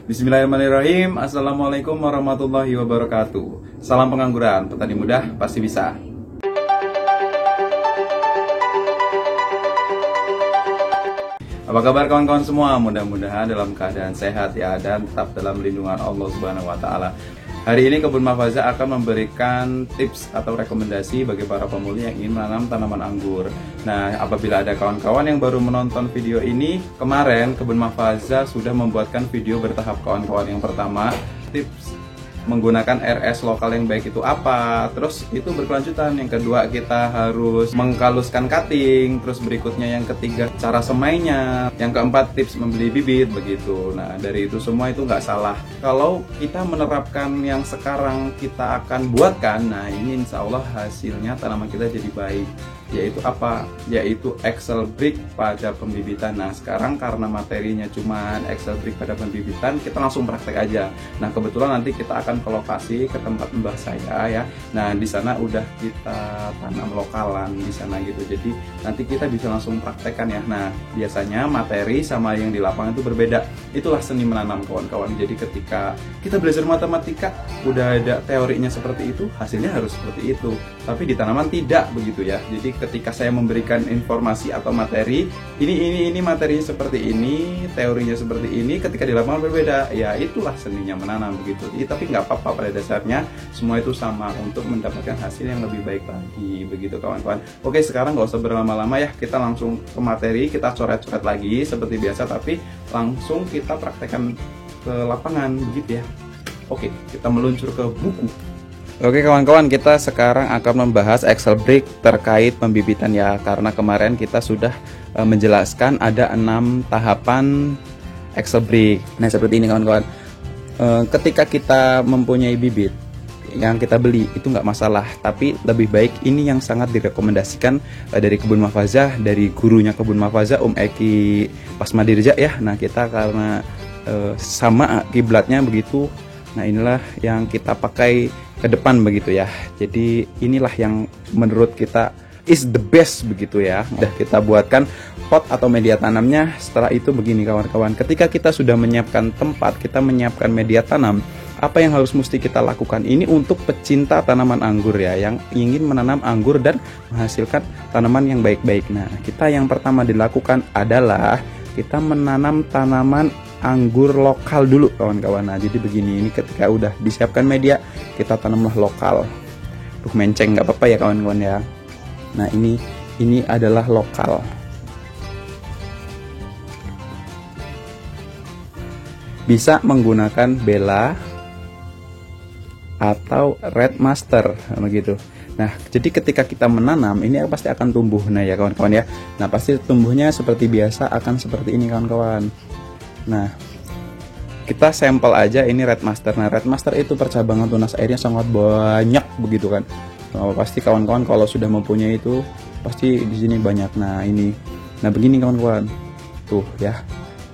Bismillahirrahmanirrahim. Assalamualaikum warahmatullahi wabarakatuh. Salam pengangguran, petani muda pasti bisa. Apa kabar kawan-kawan semua? Mudah-mudahan dalam keadaan sehat ya, dan tetap dalam lindungan Allah Subhanahu wa taala. Hari ini Kebun Mahfaza akan memberikan tips atau rekomendasi bagi para pemula yang ingin menanam tanaman anggur. Nah, apabila ada kawan-kawan yang baru menonton video ini, kemarin Kebun Mahfaza sudah membuatkan video bertahap kawan-kawan. Yang pertama, tips menggunakan RS lokal yang baik itu apa, terus itu berkelanjutan. Yang kedua, kita harus mengkaluskan cutting, terus berikutnya yang ketiga cara semainya, yang keempat tips membeli bibit begitu. Nah, dari itu semua itu nggak salah kalau kita menerapkan yang sekarang kita akan buatkan. Nah, ini insya Allah hasilnya tanaman kita jadi baik, yaitu apa? Yaitu Excel Brick pada pembibitan. Nah, sekarang karena materinya cuma Excel Brick pada pembibitan, kita langsung praktek aja. Nah, kebetulan nanti kita akan ke lokasi, ke tempat mbah saya ya. Nah, di sana udah kita tanam lokalan di sana gitu. Jadi nanti kita bisa langsung praktekkan ya. Nah, biasanya materi sama yang di lapangan itu berbeda. Itulah seni menanam kawan-kawan. Jadi ketika kita belajar matematika udah ada teorinya seperti itu, hasilnya harus seperti itu. Tapi di tanaman tidak begitu ya. Jadi ketika saya memberikan informasi atau materi, ini materinya seperti ini, teorinya seperti ini, ketika di lapangan berbeda. Ya itulah seninya menanam begitu. Tapi nggak apa-apa, pada dasarnya semua itu sama untuk mendapatkan hasil yang lebih baik lagi begitu kawan-kawan. Oke, sekarang nggak usah berlama-lama ya, kita langsung ke materi, kita coret-coret lagi seperti biasa, tapi langsung kita praktekkan ke lapangan begitu ya. Oke, kita meluncur ke buku. Oke kawan-kawan, kita sekarang akan membahas Excel Brick terkait pembibitan ya, karena kemarin kita sudah menjelaskan ada 6 tahapan Excel Brick. Nah, seperti ini kawan-kawan. Ketika kita mempunyai bibit yang kita beli itu nggak masalah, tapi lebih baik ini yang sangat direkomendasikan dari Kebun Mahfaza, dari gurunya Kebun Mahfaza Eki Pasmadirja ya. Nah, kita karena sama kiblatnya begitu, nah inilah yang kita pakai ke depan begitu ya. Jadi inilah yang menurut kita is the best begitu ya. Udah kita buatkan pot atau media tanamnya. Setelah itu begini kawan-kawan, ketika kita sudah menyiapkan tempat, kita menyiapkan media tanam, apa yang harus mesti kita lakukan? Ini untuk pecinta tanaman anggur ya, yang ingin menanam anggur dan menghasilkan tanaman yang baik-baik. Nah, kita yang pertama dilakukan adalah kita menanam tanaman anggur lokal dulu kawan-kawan. Nah, jadi begini, ini ketika udah disiapkan media, kita tanamlah lokal. Menceng nggak apa-apa ya kawan-kawan ya. Nah, ini adalah lokal. Bisa menggunakan Bella atau Red Master begitu. Nah, jadi ketika kita menanam ini pasti akan tumbuh. Nah ya kawan-kawan ya. Nah, pasti tumbuhnya seperti biasa akan seperti ini kawan-kawan. Nah, kita sampel aja ini Red Master. Nah, Red Master itu percabangan tunas airnya sangat banyak begitu kan. Nah, pasti kawan-kawan kalau sudah mempunyai itu pasti di sini banyak. Nah, ini. Nah, begini kawan-kawan. Tuh ya.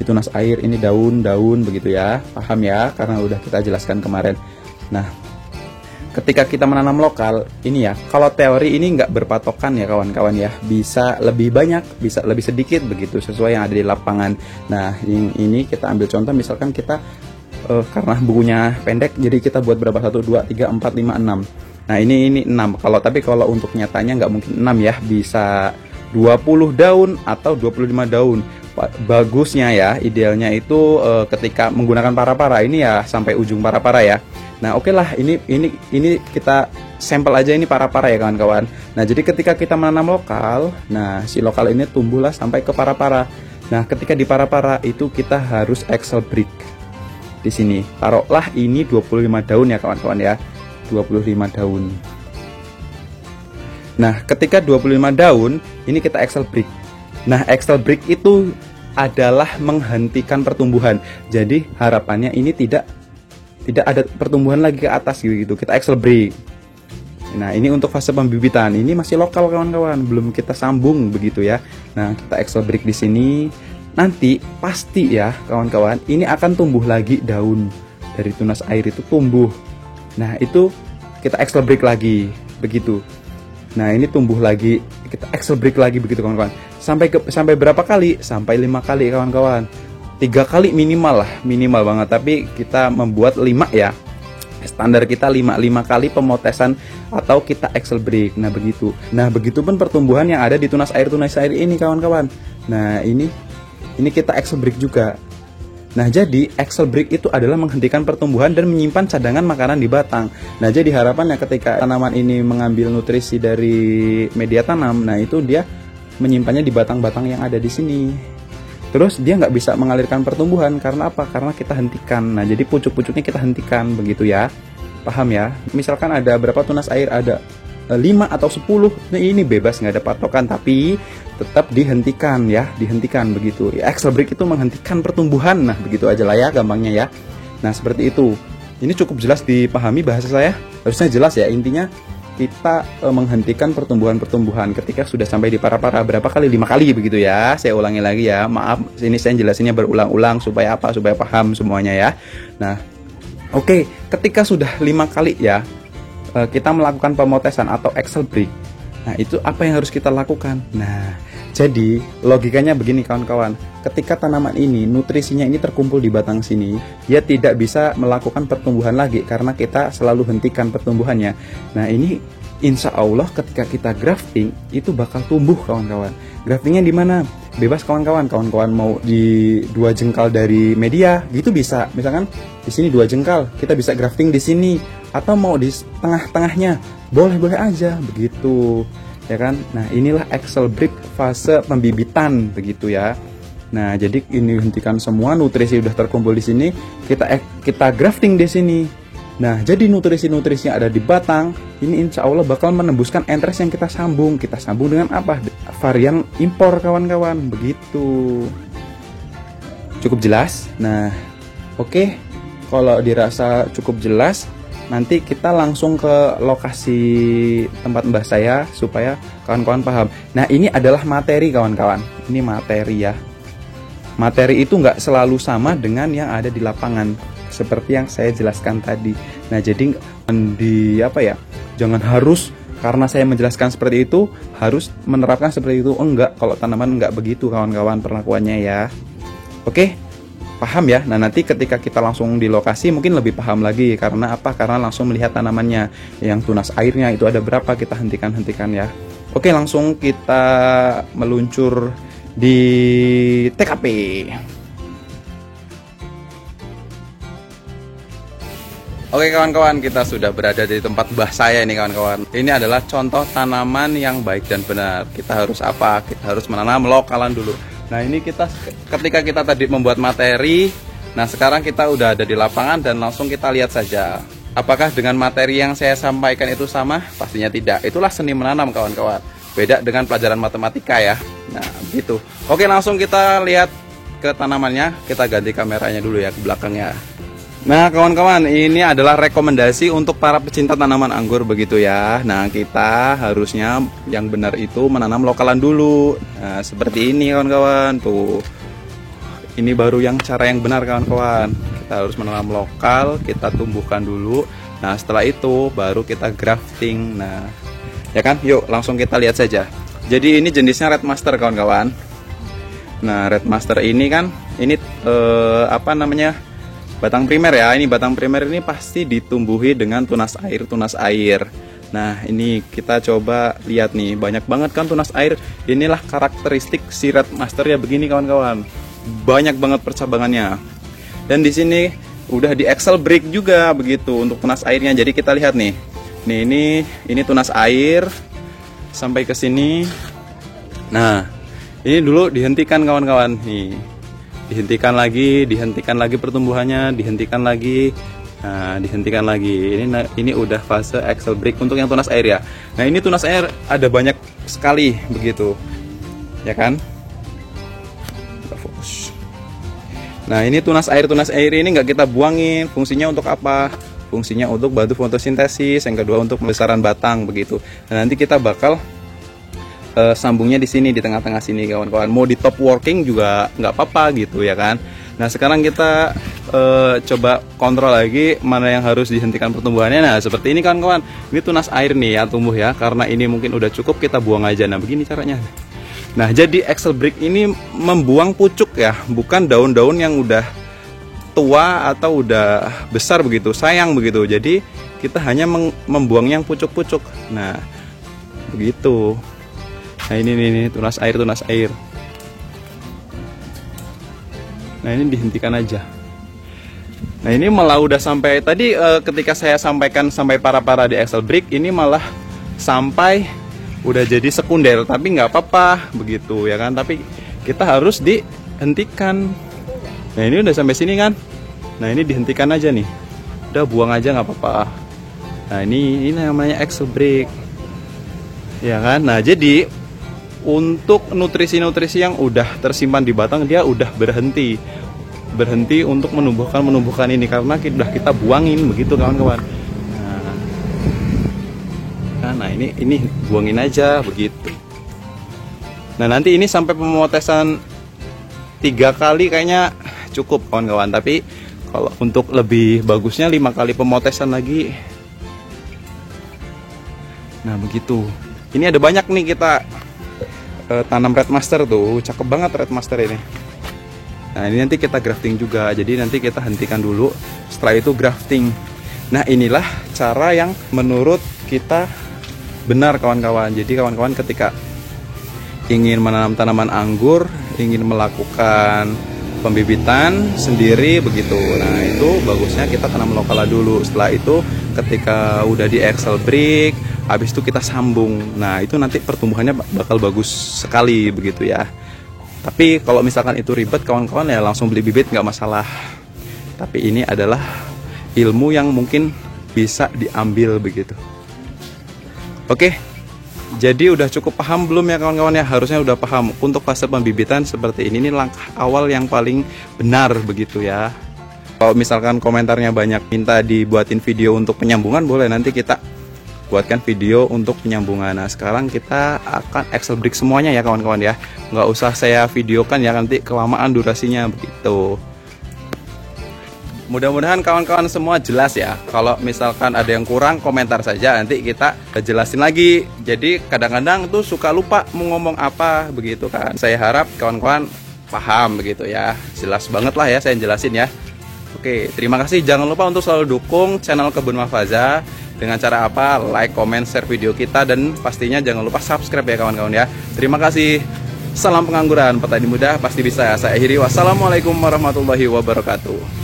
Itu tunas air, ini daun-daun begitu ya. Paham ya? Karena udah kita jelaskan kemarin. Nah, ketika kita menanam lokal, ini ya, kalau teori ini nggak berpatokan ya kawan-kawan ya. Bisa lebih banyak, bisa lebih sedikit begitu, sesuai yang ada di lapangan. Nah, ini kita ambil contoh, misalkan kita karena bukunya pendek, jadi kita buat berapa? 1, 2, 3, 4, 5, 6. Nah, ini 6. Tapi kalau untuk nyatanya nggak mungkin 6 ya. Bisa 20 daun atau 25 daun. Bagusnya ya, idealnya itu ketika menggunakan para-para ini ya sampai ujung para-para ya. Nah, oke lah, ini kita sampel aja ini para-para ya kawan-kawan. Nah, jadi ketika kita menanam lokal, nah si lokal ini tumbuhlah sampai ke para-para. Nah, ketika di para-para itu kita harus Excel Brick. Di sini taruhlah ini 25 daun ya kawan-kawan ya. 25 daun. Nah, ketika 25 daun, ini kita Excel Brick. Nah, Excel Brick itu adalah menghentikan pertumbuhan. Jadi harapannya ini tidak ada pertumbuhan lagi ke atas gitu. Kita Excel Brick. Nah, ini untuk fase pembibitan. Ini masih lokal kawan-kawan, belum kita sambung begitu ya. Nah, kita Excel Brick di sini. Nanti pasti ya kawan-kawan, ini akan tumbuh lagi daun dari tunas air itu tumbuh. Nah, itu kita Excel Brick lagi begitu. Nah, ini tumbuh lagi, kita Excel Brick lagi begitu kawan-kawan. Sampai berapa kali? Sampai 5 kali kawan-kawan. 3 kali minimal lah, minimal banget. Tapi kita membuat 5 ya. Standar kita 5 kali pemotesan atau kita axle break. Nah begitu. Nah begitu pun pertumbuhan yang ada di tunas air ini kawan-kawan. Nah ini kita axle break juga. Nah jadi axle break itu adalah menghentikan pertumbuhan dan menyimpan cadangan makanan di batang. Nah jadi harapannya ketika tanaman ini mengambil nutrisi dari media tanam, nah itu dia menyimpannya di batang-batang yang ada di sini. Terus dia nggak bisa mengalirkan pertumbuhan karena apa? Karena kita hentikan. Nah jadi pucuk-pucuknya kita hentikan, begitu ya. Paham ya? Misalkan ada berapa tunas air, ada 5 atau 10. Nah ini bebas, nggak ada patokan, tapi tetap dihentikan ya, dihentikan begitu. Ya, axle break itu menghentikan pertumbuhan. Nah begitu aja lah ya gampangnya ya. Nah seperti itu. Ini cukup jelas dipahami bahasa saya? Harusnya jelas ya, intinya kita menghentikan pertumbuhan-pertumbuhan ketika sudah sampai di para-para. Berapa kali? 5 kali begitu ya. Saya ulangi lagi ya. Maaf, ini saya jelasinnya berulang-ulang supaya apa? Supaya paham semuanya ya. Nah, oke, ketika sudah 5 kali ya, kita melakukan pemotesan atau axle break. Nah, itu apa yang harus kita lakukan? Nah, jadi logikanya begini kawan-kawan. Ketika tanaman ini nutrisinya ini terkumpul di batang sini, dia tidak bisa melakukan pertumbuhan lagi karena kita selalu hentikan pertumbuhannya. Nah ini insya Allah ketika kita grafting itu bakal tumbuh kawan-kawan. Graftingnya di mana? Bebas kawan-kawan. Kawan-kawan mau di 2 jengkal dari media gitu bisa. Misalkan di sini 2 jengkal, kita bisa grafting di sini. Atau mau di tengah-tengahnya, boleh-boleh aja begitu. Ya kan? Nah, inilah axle break fase pembibitan begitu ya. Nah, jadi ini hentikan semua, nutrisi udah terkumpul di sini, kita grafting di sini. Nah, jadi nutrisi-nutrisi yang ada di batang ini insya Allah bakal menembuskan entres yang kita sambung. Kita sambung dengan apa? Varian impor kawan-kawan, begitu. Cukup jelas? Nah, oke. Kalau dirasa cukup jelas, nanti kita langsung ke lokasi tempat mbah saya supaya kawan-kawan paham. Nah ini adalah materi kawan-kawan. Ini materi ya. Materi itu nggak selalu sama dengan yang ada di lapangan. Seperti yang saya jelaskan tadi. Nah jadi jangan harus karena saya menjelaskan seperti itu harus menerapkan seperti itu. Oh enggak, kalau tanaman enggak begitu kawan-kawan perlakuannya ya. Oke. Paham ya? Nah nanti ketika kita langsung di lokasi mungkin lebih paham lagi. Karena apa? Karena langsung melihat tanamannya. Yang tunas airnya itu ada berapa, kita hentikan ya. Oke, langsung kita meluncur di TKP. Oke kawan-kawan, kita sudah berada di tempat mbah saya ini kawan-kawan. Ini adalah contoh tanaman yang baik dan benar. Kita harus apa? Kita harus menanam lokalan dulu. Nah ini ketika kita tadi membuat materi, nah sekarang kita udah ada di lapangan dan langsung kita lihat saja. Apakah dengan materi yang saya sampaikan itu sama? Pastinya tidak. Itulah seni menanam kawan-kawan. Beda dengan pelajaran matematika ya. Nah begitu. Oke langsung kita lihat ke tanamannya. Kita ganti kameranya dulu ya ke belakangnya. Nah kawan-kawan, ini adalah rekomendasi untuk para pecinta tanaman anggur begitu ya. Nah kita harusnya yang benar itu menanam lokalan dulu. Nah seperti ini kawan-kawan. Tuh, ini baru yang cara yang benar kawan-kawan. Kita harus menanam lokal, kita tumbuhkan dulu. Nah setelah itu baru kita grafting. Nah ya kan, yuk langsung kita lihat saja. Jadi ini jenisnya Red Master kawan-kawan. Nah Red Master ini kan, ini batang primer ya. Ini batang primer ini pasti ditumbuhi dengan tunas air. Nah ini kita coba lihat nih, banyak banget kan tunas air. Inilah karakteristik si Red Master ya, begini kawan-kawan. Banyak banget percabangannya. Dan di sini udah di axle break juga begitu untuk tunas airnya. Jadi kita lihat nih. Nih ini tunas air sampai ke sini. Nah, ini dulu dihentikan kawan-kawan nih. Dihentikan lagi pertumbuhannya, dihentikan lagi. Nah, dihentikan lagi. Ini udah fase axle break untuk yang tunas air ya. Nah, ini tunas air ada banyak sekali begitu. Ya kan? Fokus. Nah, ini tunas air ini nggak kita buangin. Fungsinya untuk apa? Fungsinya untuk bantu fotosintesis, yang kedua untuk pembesaran batang begitu. Dan nanti kita bakal sambungnya di sini, di tengah-tengah sini kawan-kawan. Mau di top working juga nggak apa-apa gitu ya kan. Nah sekarang kita coba kontrol lagi mana yang harus dihentikan pertumbuhannya. Nah seperti ini kawan-kawan. Ini tunas air nih ya tumbuh ya. Karena ini mungkin udah cukup, kita buang aja. Nah begini caranya. Nah, jadi Excel Brick ini membuang pucuk ya, bukan daun-daun yang udah tua atau udah besar begitu, sayang begitu. Jadi kita hanya membuang yang pucuk-pucuk. Nah, begitu. Nah, ini tunas air. Nah, ini dihentikan aja. Nah, ini malah udah sampai tadi ketika saya sampaikan sampai para di Excel Brick, ini malah sampai udah jadi sekunder, tapi nggak apa-apa begitu ya kan. Tapi kita harus dihentikan. Nah, ini udah sampai sini kan. Nah, ini dihentikan aja nih. Udah buang aja nggak apa-apa. Nah, ini namanya Excel Brick. Ya kan. Nah, jadi untuk nutrisi-nutrisi yang udah tersimpan di batang, dia udah berhenti untuk menumbuhkan ini karena kita buangin begitu kawan-kawan. Nah, ini buangin aja begitu. Nah, nanti ini sampai pemotesan 3 kali kayaknya cukup kawan-kawan, tapi kalau untuk lebih bagusnya 5 kali pemotesan lagi. Nah, begitu. Ini ada banyak nih kita tanam Red Master tuh, cakep banget Red Master ini. Nah, ini nanti kita grafting juga, jadi nanti kita hentikan dulu, setelah itu grafting. Nah, inilah cara yang menurut kita benar kawan-kawan. Jadi kawan-kawan ketika ingin menanam tanaman anggur, ingin melakukan pembibitan sendiri begitu, nah itu bagusnya kita tanam lokal dulu. Setelah itu ketika udah di Excel Brick, habis itu kita sambung. Nah, itu nanti pertumbuhannya bakal bagus sekali begitu ya. Tapi kalau misalkan itu ribet kawan-kawan, ya langsung beli bibit nggak masalah. Tapi ini adalah ilmu yang mungkin bisa diambil begitu. Oke, jadi udah cukup paham belum ya kawan-kawan ya? Harusnya udah paham. Untuk fase pembibitan seperti ini langkah awal yang paling benar begitu ya. Kalau misalkan komentarnya banyak minta dibuatin video untuk penyambungan, boleh nanti kita buatkan video untuk penyambungan. Nah, sekarang kita akan Excel Brick semuanya ya kawan-kawan ya. Nggak usah saya videokan ya, nanti kelamaan durasinya begitu. Mudah-mudahan kawan-kawan semua jelas ya. Kalau misalkan ada yang kurang, komentar saja, nanti kita jelasin lagi. Jadi kadang-kadang tuh suka lupa mau ngomong apa begitu kan. Saya harap kawan-kawan paham begitu ya. Jelas banget lah ya saya jelasin ya. Oke, terima kasih. Jangan lupa untuk selalu dukung channel Kebun Mahfaza. Dengan cara apa? Like, comment, share video kita, dan pastinya jangan lupa subscribe ya kawan-kawan ya. Terima kasih. Salam pengangguran, petani muda pasti bisa. Saya akhiri. Wassalamualaikum warahmatullahi wabarakatuh.